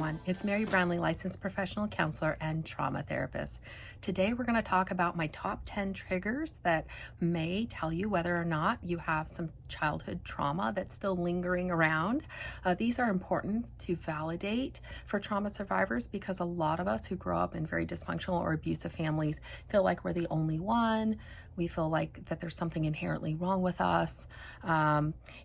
everyone. It's Mary Brownlee, licensed professional counselor and trauma therapist. Today we're going to talk about my top 10 triggers that may tell you whether or not you have some childhood trauma that's still lingering around. These are important to validate for trauma survivors because a lot of us who grow up in very dysfunctional or abusive families feel like we're the only one. We feel like that there's something inherently wrong with us.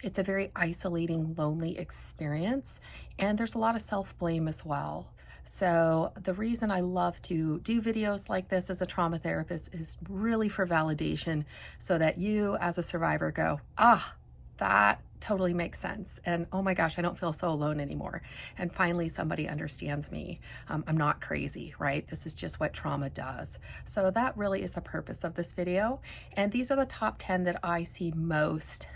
It's a very isolating, lonely experience, and there's a lot of self-blame as well. So the reason I love to do videos like this as a trauma therapist is really for validation, so that you as a survivor go, that totally makes sense. And oh my gosh, I don't feel so alone anymore. And finally, somebody understands me. I'm not crazy, right? This is just what trauma does. So that really is the purpose of this video. And these are the top 10 that I see most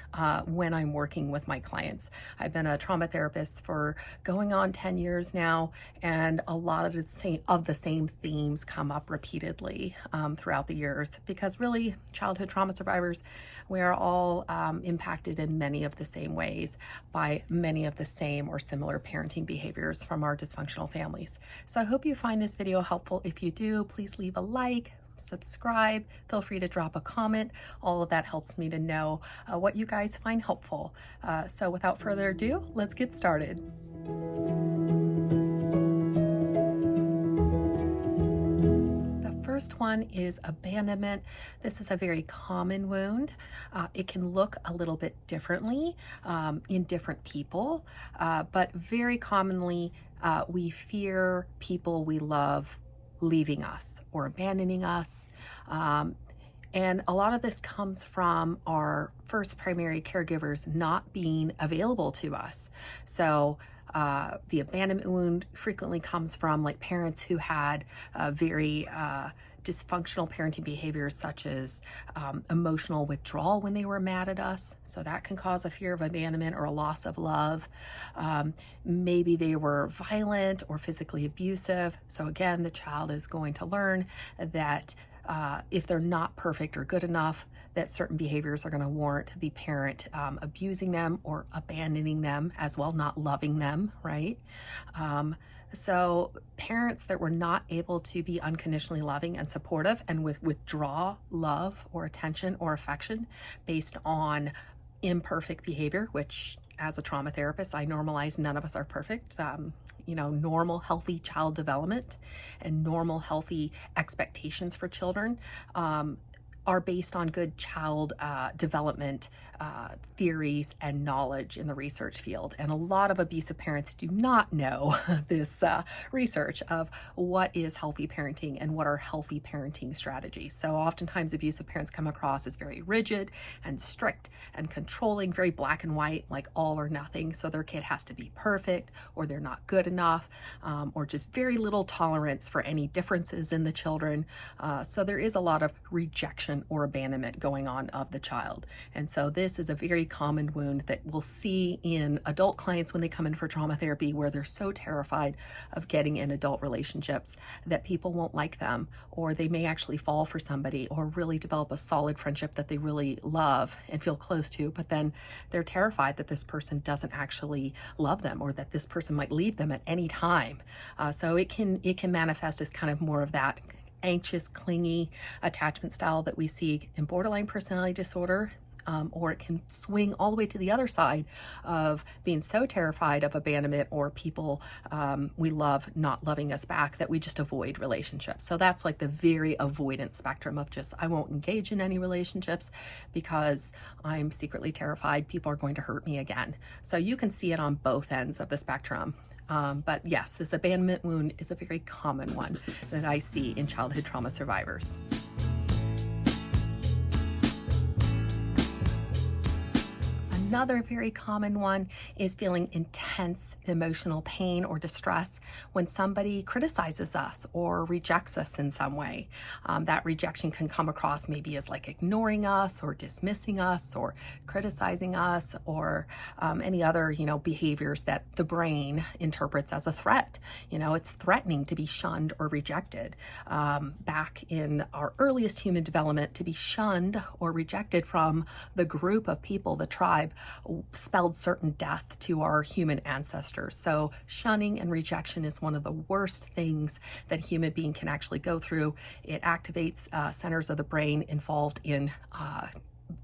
when I'm working with my clients. I've been a trauma therapist for going on 10 years now, and a lot of the same themes come up repeatedly throughout the years, because really childhood trauma survivors, we are all impacted in many of the same ways by many of the same or similar parenting behaviors from our dysfunctional families. So I hope you find this video helpful. If you do, please leave a like, subscribe, feel free to drop a comment. All of that helps me to know what you guys find helpful. So without further ado, let's get started. First one is abandonment. This is a very common wound. It can look a little bit differently in different people, but very commonly we fear people we love leaving us or abandoning us. And a lot of this comes from our first primary caregivers not being available to us. So the abandonment wound frequently comes from like parents who had very dysfunctional parenting behaviors, such as emotional withdrawal when they were mad at us. So that can cause a fear of abandonment or a loss of love. Maybe they were violent or physically abusive. So again, the child is going to learn that if they're not perfect or good enough, that certain behaviors are going to warrant the parent abusing them or abandoning them as well, not loving them, right? So parents that were not able to be unconditionally loving and supportive and withdraw love or attention or affection based on imperfect behavior, which as a trauma therapist, I normalize none of us are perfect. Normal, healthy child development and normal, healthy expectations for children are based on good child development theories and knowledge in the research field. And a lot of abusive parents do not know this research of what is healthy parenting and what are healthy parenting strategies. So oftentimes abusive parents come across as very rigid and strict and controlling, very black and white, like all or nothing. So their kid has to be perfect, or they're not good enough, or just very little tolerance for any differences in the children. So there is a lot of rejection or abandonment going on of the child. And so this is a very common wound that we'll see in adult clients when they come in for trauma therapy, where they're so terrified of getting in adult relationships that people won't like them, or they may actually fall for somebody or really develop a solid friendship that they really love and feel close to, but then they're terrified that this person doesn't actually love them, or that this person might leave them at any time. So it can manifest as kind of more of that anxious, clingy attachment style that we see in borderline personality disorder, or it can swing all the way to the other side of being so terrified of abandonment or people we love not loving us back that we just avoid relationships. So that's like the very avoidant spectrum of just, I won't engage in any relationships because I'm secretly terrified people are going to hurt me again. So you can see it on both ends of the spectrum. But yes, this abandonment wound is a very common one that I see in childhood trauma survivors. Another very common one is feeling intense emotional pain or distress when somebody criticizes us or rejects us in some way. That rejection can come across maybe as like ignoring us or dismissing us or criticizing us, or any other, behaviors that the brain interprets as a threat. It's threatening to be shunned or rejected. Back in our earliest human development, to be shunned or rejected from the group of people, the tribe, spelled certain death to our human ancestors. So shunning and rejection is one of the worst things that a human being can actually go through. It activates centers of the brain involved in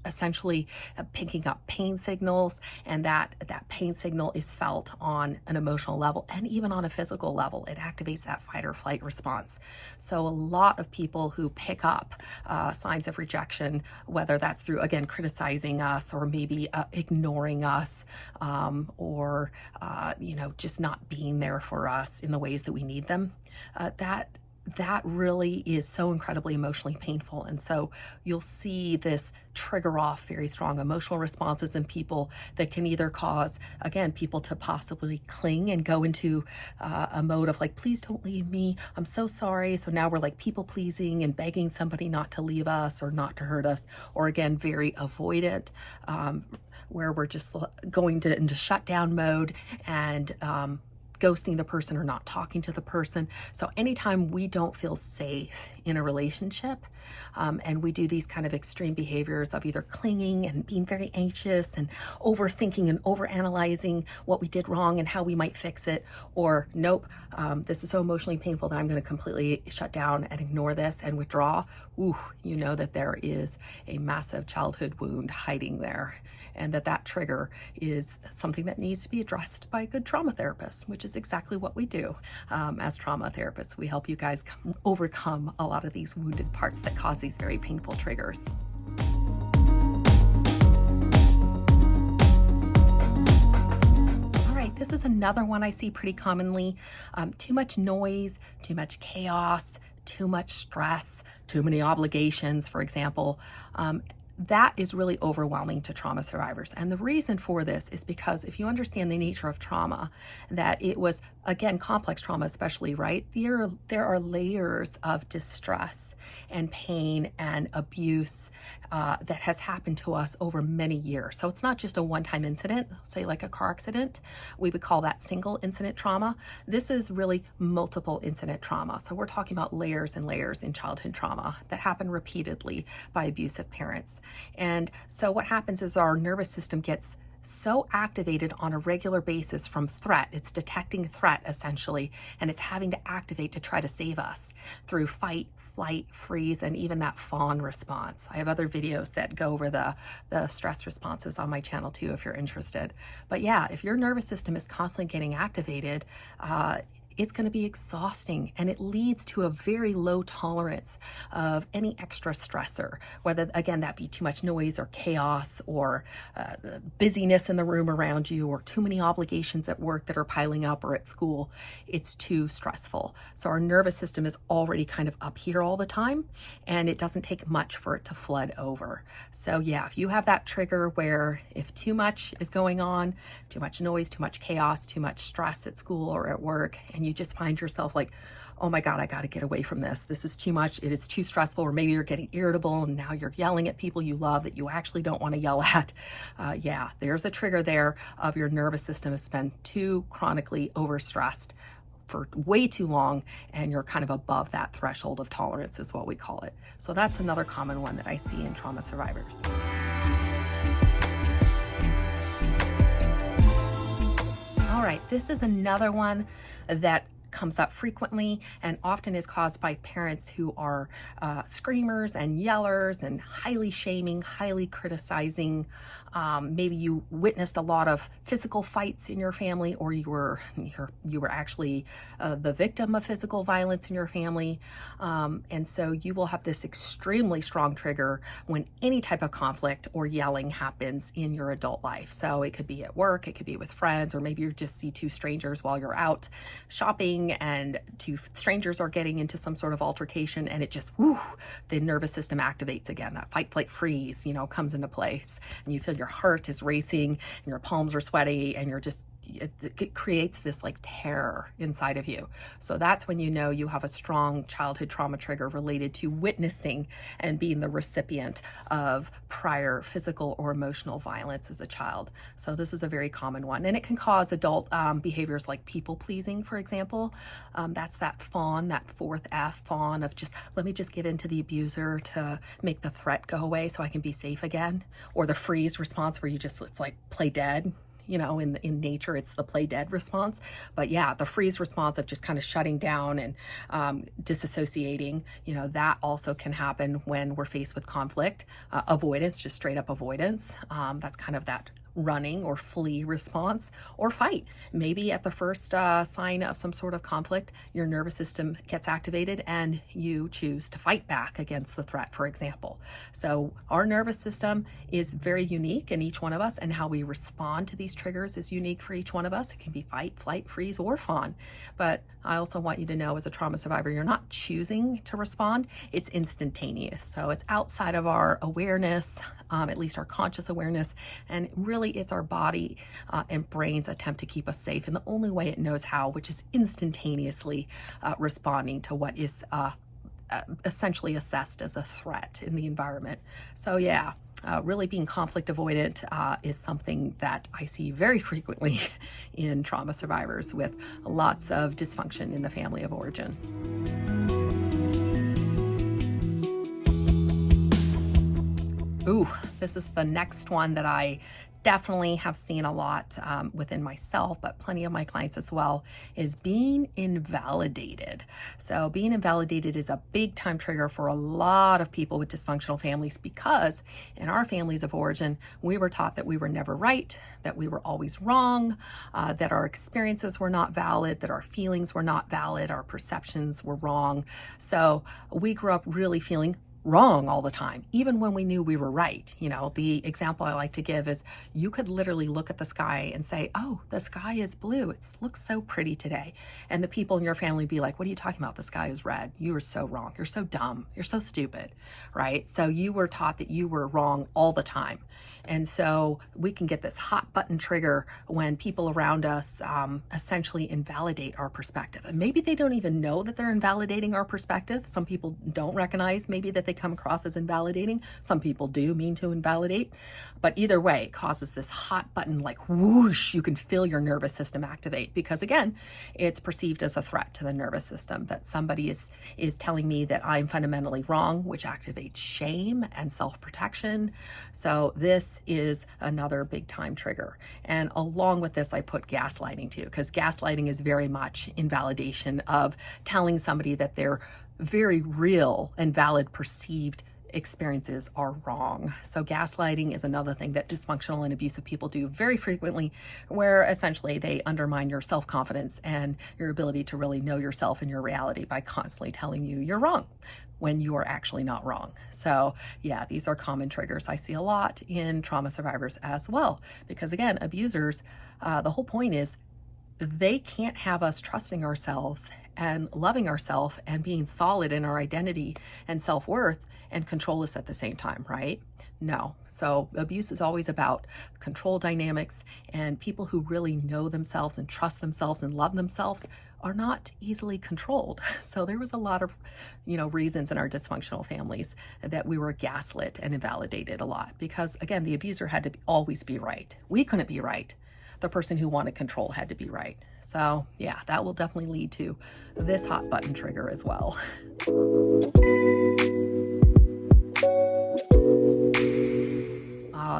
essentially picking up pain signals, and that pain signal is felt on an emotional level and even on a physical level. It activates that fight or flight response. So a lot of people who pick up signs of rejection, whether that's through, again, criticizing us, or maybe ignoring us, or just not being there for us in the ways that we need them, that really is so incredibly emotionally painful. And so you'll see this trigger off very strong emotional responses in people that can either cause, again, people to possibly cling and go into a mode of like, please don't leave me, I'm so sorry. So now we're like people pleasing and begging somebody not to leave us or not to hurt us, or again, very avoidant, where we're just going into shutdown mode and ghosting the person or not talking to the person. So anytime we don't feel safe in a relationship, and we do these kind of extreme behaviors of either clinging and being very anxious and overthinking and overanalyzing what we did wrong and how we might fix it, or nope, this is so emotionally painful that I'm going to completely shut down and ignore this and withdraw, you know that there is a massive childhood wound hiding there, and that trigger is something that needs to be addressed by a good trauma therapist, which is exactly what we do as trauma therapists. We help you guys overcome a lot of these wounded parts that cause these very painful triggers. All right, this is another one I see pretty commonly. Too much noise, too much chaos, too much stress, too many obligations, for example. That is really overwhelming to trauma survivors. And the reason for this is because if you understand the nature of trauma, that it was, again, complex trauma especially, right? There are layers of distress and pain and abuse that has happened to us over many years. So it's not just a one-time incident, say like a car accident. We would call that single incident trauma. This is really multiple incident trauma. So we're talking about layers and layers in childhood trauma that happen repeatedly by abusive parents. And so what happens is our nervous system gets so activated on a regular basis from threat. It's detecting threat essentially, and it's having to activate to try to save us through fight, flight, freeze, and even that fawn response. I have other videos that go over the stress responses on my channel too, if you're interested. But yeah, if your nervous system is constantly getting activated, it's going to be exhausting, and it leads to a very low tolerance of any extra stressor, whether, again, that be too much noise or chaos or busyness in the room around you, or too many obligations at work that are piling up, or at school. It's too stressful. So our nervous system is already kind of up here all the time, and it doesn't take much for it to flood over. So yeah, if you have that trigger where if too much is going on, too much noise, too much chaos, too much stress at school or at work, and you just find yourself like, oh my God, I got to get away from this. This is too much. It is too stressful. Or maybe you're getting irritable and now you're yelling at people you love that you actually don't want to yell at. Yeah, there's a trigger there of your nervous system has been too chronically overstressed for way too long, and you're kind of above that threshold of tolerance is what we call it. So that's another common one that I see in trauma survivors. All right, this is another one that comes up frequently and often is caused by parents who are screamers and yellers and highly shaming, highly criticizing. Maybe you witnessed a lot of physical fights in your family, or you were actually the victim of physical violence in your family. And so you will have this extremely strong trigger when any type of conflict or yelling happens in your adult life. So it could be at work, it could be with friends, or maybe you just see two strangers while you're out shopping and two strangers are getting into some sort of altercation, and it just, the nervous system activates again. That fight, flight, freeze, comes into place, and you feel your heart is racing and your palms are sweaty and you're just it creates this like terror inside of you. So that's when you know you have a strong childhood trauma trigger related to witnessing and being the recipient of prior physical or emotional violence as a child. So this is a very common one, and it can cause adult behaviors like people pleasing, for example. That's that fawn, that fourth F, fawn, of just let me just give in to the abuser to make the threat go away so I can be safe again. Or the freeze response, where you just, it's like play dead. You know, in nature, it's the play dead response. But yeah, the freeze response of just kind of shutting down and disassociating, you know, that also can happen when we're faced with conflict. Avoidance, just straight up avoidance. That's kind of that running or flee response, or fight. Maybe at the first sign of some sort of conflict, your nervous system gets activated and you choose to fight back against the threat, for example. So our nervous system is very unique in each one of us, and how we respond to these triggers is unique for each one of us. It can be fight, flight, freeze, or fawn. But I also want you to know, as a trauma survivor, you're not choosing to respond. It's instantaneous. So it's outside of our awareness, at least our conscious awareness, and really it's our body and brain's attempt to keep us safe in the only way it knows how, which is instantaneously responding to what is essentially assessed as a threat in the environment. So yeah, really being conflict avoidant is something that I see very frequently in trauma survivors with lots of dysfunction in the family of origin. Ooh, this is the next one that I definitely have seen a lot within myself, but plenty of my clients as well, is being invalidated. So being invalidated is a big time trigger for a lot of people with dysfunctional families, because in our families of origin, we were taught that we were never right, that we were always wrong, that our experiences were not valid, that our feelings were not valid, our perceptions were wrong. So we grew up really feeling wrong all the time, even when we knew we were right. You know, the example I like to give is you could literally look at the sky and say, oh, the sky is blue. It looks so pretty today. And the people in your family be like, what are you talking about? The sky is red. You are so wrong. You're so dumb. You're so stupid, right? So you were taught that you were wrong all the time. And so we can get this hot button trigger when people around us essentially invalidate our perspective. And maybe they don't even know that they're invalidating our perspective. Some people don't recognize maybe that they come across as invalidating. Some people do mean to invalidate. But either way, it causes this hot button, like whoosh, you can feel your nervous system activate, because again, it's perceived as a threat to the nervous system that somebody is telling me that I'm fundamentally wrong, which activates shame and self-protection. So this is another big time trigger. And along with this, I put gaslighting too, because gaslighting is very much invalidation of telling somebody that their very real and valid perceived experiences are wrong. So gaslighting is another thing that dysfunctional and abusive people do very frequently, where essentially they undermine your self-confidence and your ability to really know yourself and your reality by constantly telling you you're wrong when you are actually not wrong. So yeah, these are common triggers I see a lot in trauma survivors as well, because again, abusers, the whole point is they can't have us trusting ourselves and loving ourselves and being solid in our identity and self-worth and control us at the same time, right? No. So abuse is always about control dynamics, and people who really know themselves and trust themselves and love themselves are not easily controlled. So there was a lot of, reasons in our dysfunctional families that we were gaslit and invalidated a lot, because again, the abuser had to always be right. We couldn't be right. The person who wanted control had to be right. So yeah, that will definitely lead to this hot button trigger as well.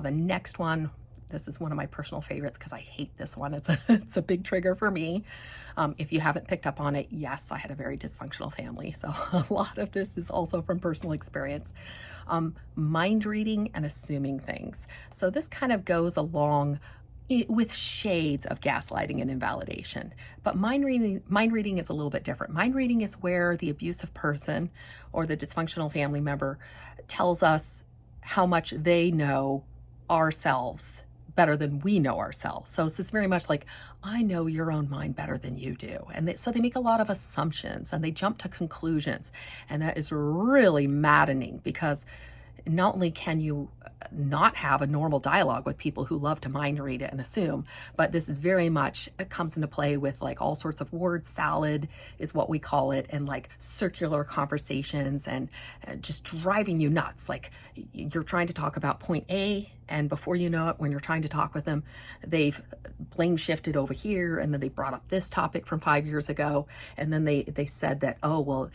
The next one, this is one of my personal favorites because I hate this one. It's a big trigger for me. If you haven't picked up on it, yes, I had a very dysfunctional family. So a lot of this is also from personal experience. Mind reading and assuming things. So this kind of goes along with shades of gaslighting and invalidation. But mind reading is a little bit different. Mind reading is where the abusive person or the dysfunctional family member tells us how much they know ourselves better than we know ourselves. So it's very much like, I know your own mind better than you do. And so they make a lot of assumptions and they jump to conclusions. And that is really maddening, because not only can you not have a normal dialogue with people who love to mind read it and assume, but this is very much, it comes into play with like all sorts of word salad is what we call it, and like circular conversations, and just driving you nuts. Like you're trying to talk about point A, and before you know it, when you're trying to talk with them, they've blame shifted over here, and then they brought up this topic from 5 years ago, and then they said that, oh well,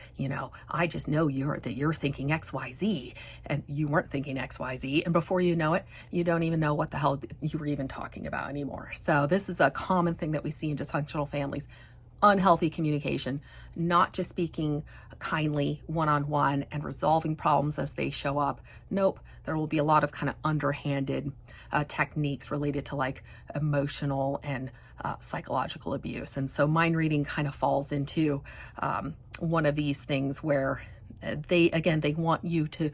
I just know you're thinking XYZ, and you weren't thinking XYZ, and before you know it, you don't even know what the hell you were even talking about anymore. So this is a common thing that we see in dysfunctional families. Unhealthy communication, not just speaking kindly one-on-one and resolving problems as they show up. Nope, there will be a lot of kind of underhanded techniques related to like emotional and psychological abuse. And so mind reading kind of falls into one of these things where they want you to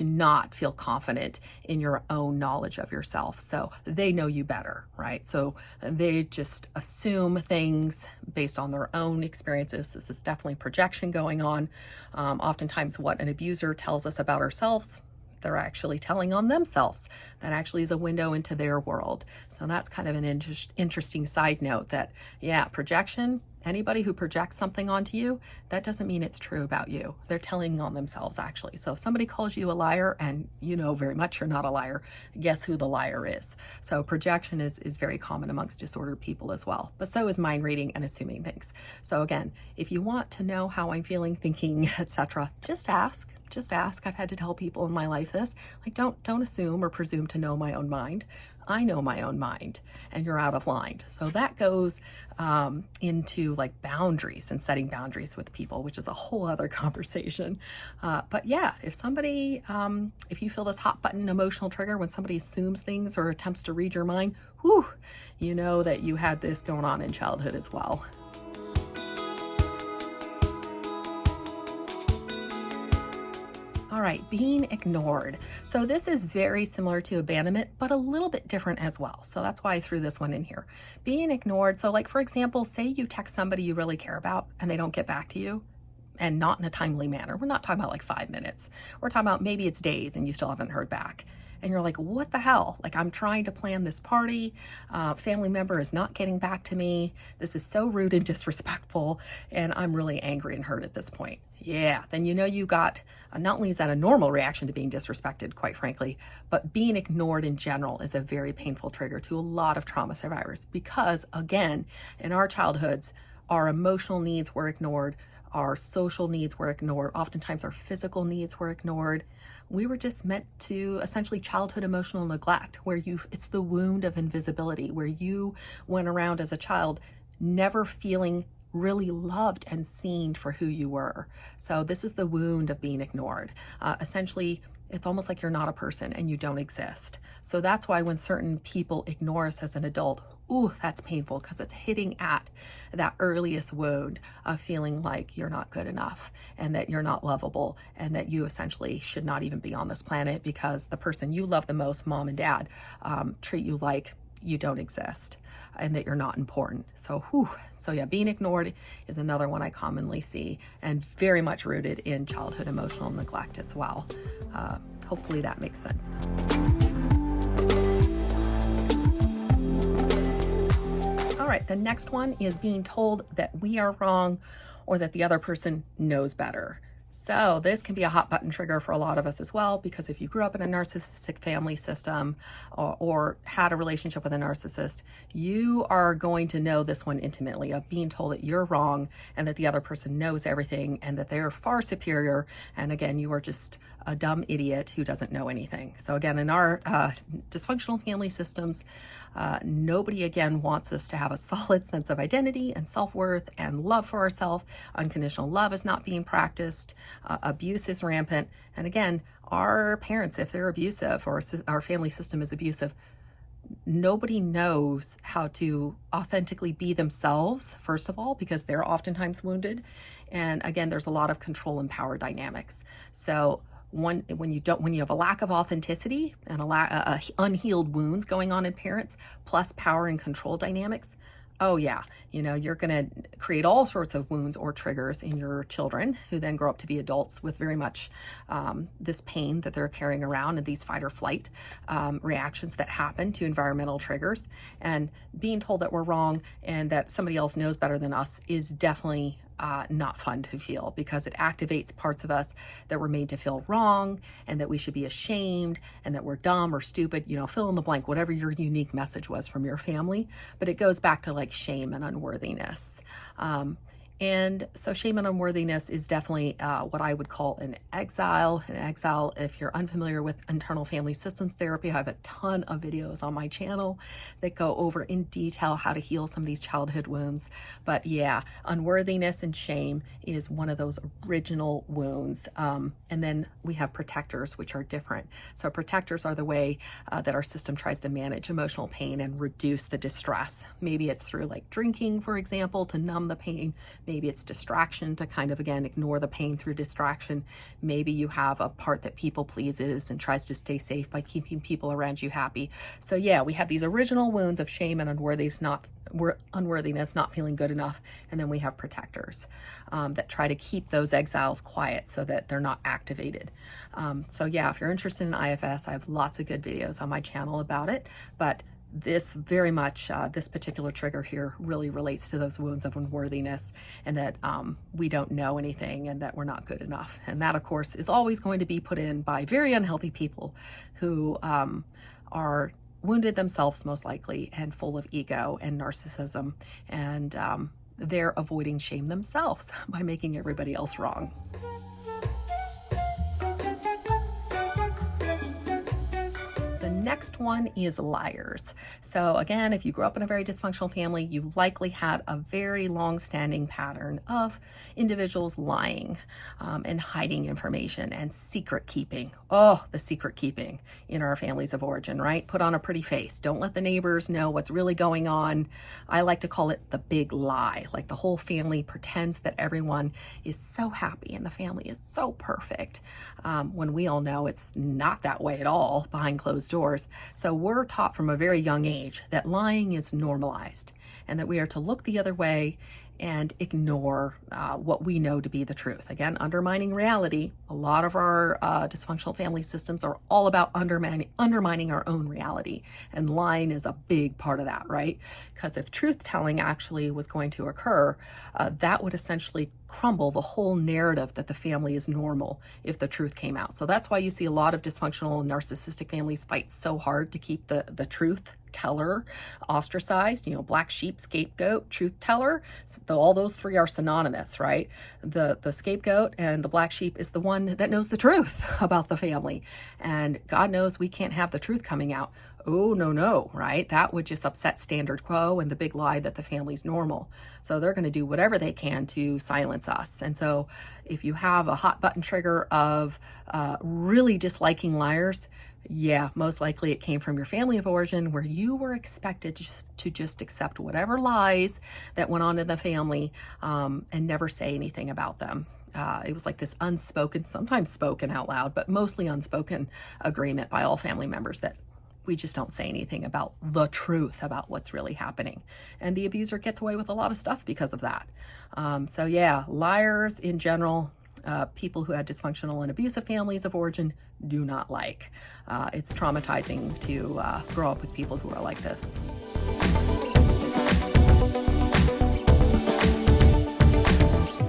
not feel confident in your own knowledge of yourself. So they know you better, right? So they just assume things based on their own experiences. This is definitely projection going on. Oftentimes what an abuser tells us about ourselves, they're actually telling on themselves. That actually is a window into their world. So that's kind of an interesting side note that, yeah, projection, anybody who projects something onto you, that doesn't mean it's true about you. They're telling on themselves, actually. So if somebody calls you a liar and you know very much you're not a liar, guess who the liar is? So projection is very common amongst disordered people as well. But so is mind reading and assuming things. So again, if you want to know how I'm feeling, thinking, etc., just ask. Just ask. I've had to tell people in my life this, like, don't assume or presume to know my own mind. I know my own mind, and you're out of line. So that goes into like boundaries and setting boundaries with people, which is a whole other conversation. But yeah, if somebody, if you feel this hot button emotional trigger when somebody assumes things or attempts to read your mind, whew, you know that you had this going on in childhood as well. All right, being ignored. So this is very similar to abandonment, but a little bit different as well. So that's why I threw this one in here. Being ignored. So like, for example, say you text somebody you really care about and they don't get back to you, and not in a timely manner. We're not talking about like 5 minutes. We're talking about maybe it's days and you still haven't heard back. And you're like, what the hell? Like, I'm trying to plan this party. Family member is not getting back to me. This is so rude and disrespectful. And I'm really angry and hurt at this point. Yeah, then you know you got, not only is that a normal reaction to being disrespected, quite frankly, but being ignored in general is a very painful trigger to a lot of trauma survivors. Because again, in our childhoods, our emotional needs were ignored. Our social needs were ignored. Oftentimes our physical needs were ignored. We were just meant to essentially childhood emotional neglect, where it's the wound of invisibility, where you went around as a child never feeling really loved and seen for who you were. So this is the wound of being ignored. Essentially, it's almost like you're not a person and you don't exist. So that's why when certain people ignore us as an adult, ooh, that's painful, because it's hitting at that earliest wound of feeling like you're not good enough and that you're not lovable and that you essentially should not even be on this planet because the person you love the most, mom and dad, treat you like you don't exist and that you're not important. So, so yeah, being ignored is another one I commonly see and very much rooted in childhood emotional neglect as well. Hopefully that makes sense. All right, the next one is being told that we are wrong or that the other person knows better. So this can be a hot button trigger for a lot of us as well, because if you grew up in a narcissistic family system or had a relationship with a narcissist, you are going to know this one intimately, of being told that you're wrong and that the other person knows everything and that they're far superior. And again, you are just a dumb idiot who doesn't know anything. So again, in our dysfunctional family systems, nobody again wants us to have a solid sense of identity and self-worth and love for ourselves. Unconditional love is not being practiced. Abuse is rampant. And again, our parents, if they're abusive or our family system is abusive, nobody knows how to authentically be themselves, first of all, because they're oftentimes wounded. And again, there's a lot of control and power dynamics. So when you have a lack of authenticity and unhealed wounds going on in parents, plus power and control dynamics, Oh yeah, you're going to create all sorts of wounds or triggers in your children who then grow up to be adults with very much this pain that they're carrying around, and these fight or flight reactions that happen to environmental triggers. And being told that we're wrong and that somebody else knows better than us is definitely not fun to feel, because it activates parts of us that were made to feel wrong and that we should be ashamed and that we're dumb or stupid, fill in the blank, whatever your unique message was from your family. But it goes back to like shame and unworthiness. And so shame and unworthiness is definitely what I would call an exile. An exile, if you're unfamiliar with internal family systems therapy, I have a ton of videos on my channel that go over in detail how to heal some of these childhood wounds. But yeah, unworthiness and shame is one of those original wounds. And then we have protectors, which are different. So protectors are the way that our system tries to manage emotional pain and reduce the distress. Maybe it's through like drinking, for example, to numb the pain. Maybe it's distraction to kind of, again, ignore the pain through distraction. Maybe you have a part that people pleases and tries to stay safe by keeping people around you happy. So yeah, we have these original wounds of shame and unworthiness, not feeling good enough. And then we have protectors that try to keep those exiles quiet so that they're not activated. So yeah, if you're interested in IFS, I have lots of good videos on my channel about it. But this very much, this particular trigger here really relates to those wounds of unworthiness, and that we don't know anything and that we're not good enough. And that, of course, is always going to be put in by very unhealthy people who are wounded themselves, most likely, and full of ego and narcissism. And they're avoiding shame themselves by making everybody else wrong. Next one is liars. So again, if you grew up in a very dysfunctional family, you likely had a very long-standing pattern of individuals lying and hiding information and secret keeping. Oh, the secret keeping in our families of origin, right? Put on a pretty face. Don't let the neighbors know what's really going on. I like to call it the big lie. Like the whole family pretends that everyone is so happy and the family is so perfect, when we all know it's not that way at all behind closed doors. So we're taught from a very young age that lying is normalized and that we are to look the other way and ignore what we know to be the truth. Again, undermining reality. A lot of our dysfunctional family systems are all about undermining our own reality, and lying is a big part of that, right? Because if truth-telling actually was going to occur, that would essentially crumble the whole narrative that the family is normal if the truth came out. So that's why you see a lot of dysfunctional and narcissistic families fight so hard to keep the truth teller ostracized. Black sheep, scapegoat, truth teller. So all those three are synonymous, right? The scapegoat and the black sheep is the one that knows the truth about the family. And God knows we can't have the truth coming out. Oh, no, right? That would just upset standard quo and the big lie that the family's normal. So they're going to do whatever they can to silence us. And so if you have a hot button trigger of really disliking liars, yeah, most likely it came from your family of origin, where you were expected to just accept whatever lies that went on in the family and never say anything about them. It was like this unspoken, sometimes spoken out loud, but mostly unspoken agreement by all family members that we just don't say anything about the truth about what's really happening. And the abuser gets away with a lot of stuff because of that. So yeah, liars in general, people who had dysfunctional and abusive families of origin do not like. It's traumatizing to grow up with people who are like this.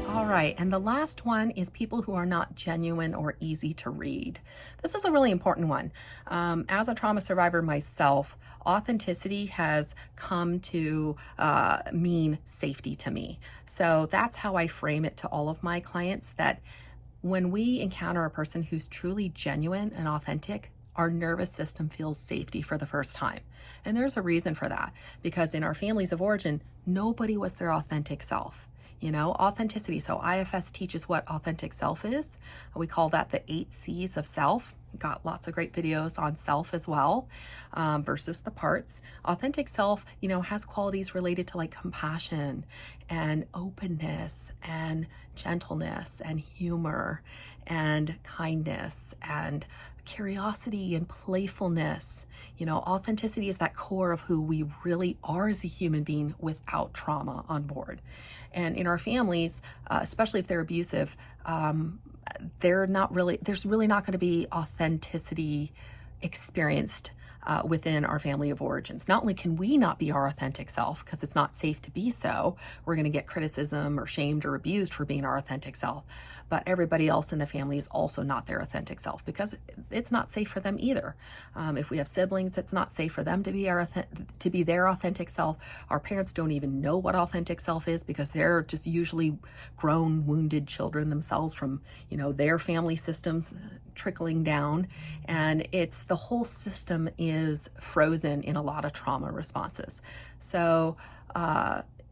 All right, and the last one is people who are not genuine or easy to read. This is a really important one. As a trauma survivor myself, authenticity has come to mean safety to me. So that's how I frame it to all of my clients, that when we encounter a person who's truly genuine and authentic, our nervous system feels safety for the first time. And there's a reason for that, because in our families of origin, nobody was their authentic self. Authenticity. So IFS teaches what authentic self is. We call that the 8 C's of self. got lots of great videos on self as well, versus the parts. Authentic self, you know, has qualities related to like compassion and openness and gentleness and humor and kindness and curiosity and playfulness. You know, authenticity is that core of who we really are as a human being without trauma on board. And in our families, especially if they're abusive, there's really not going to be authenticity experienced within our family of origins. Not only can we not be our authentic self because it's not safe to be so, we're going to get criticism or shamed or abused for being our authentic self, but everybody else in the family is also not their authentic self because it's not safe for them either. If we have siblings, it's not safe for them to be their authentic self. Our parents don't even know what authentic self is because they're just usually grown, wounded children themselves from, you know, their family systems trickling down, and it's the whole system is frozen in a lot of trauma responses. So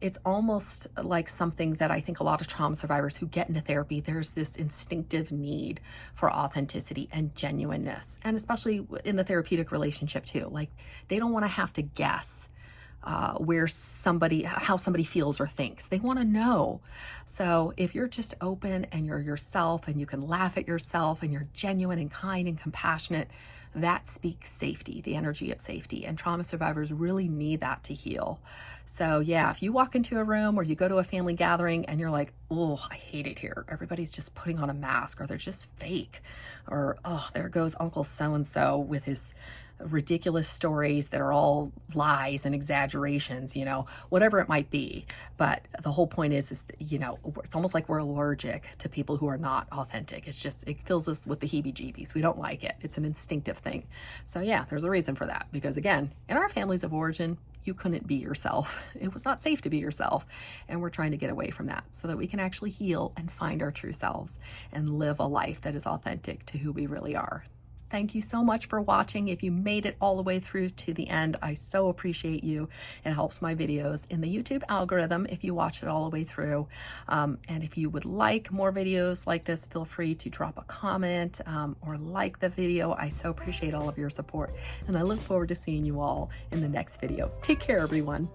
it's almost like something that I think a lot of trauma survivors who get into therapy, there's this instinctive need for authenticity and genuineness, and especially in the therapeutic relationship too. Like they don't want to have to guess how somebody feels or thinks. They want to know. So if you're just open and you're yourself and you can laugh at yourself and you're genuine and kind and compassionate, that speaks safety, the energy of safety. And trauma survivors really need that to heal. So yeah, if you walk into a room or you go to a family gathering and you're like, oh, I hate it here. Everybody's just putting on a mask, or they're just fake, or oh, there goes Uncle so-and-so with his ridiculous stories that are all lies and exaggerations, you know, whatever it might be. But the whole point is you know, it's almost like we're allergic to people who are not authentic. It's just, it fills us with the heebie-jeebies. We don't like it. It's an instinctive thing. So yeah, there's a reason for that, because again, in our families of origin, you couldn't be yourself. It was not safe to be yourself. And we're trying to get away from that so that we can actually heal and find our true selves and live a life that is authentic to who we really are. Thank you so much for watching. If you made it all the way through to the end, I so appreciate you. It helps my videos in the YouTube algorithm if you watch it all the way through. And if you would like more videos like this, feel free to drop a comment or like the video. I so appreciate all of your support, and I look forward to seeing you all in the next video. Take care, everyone.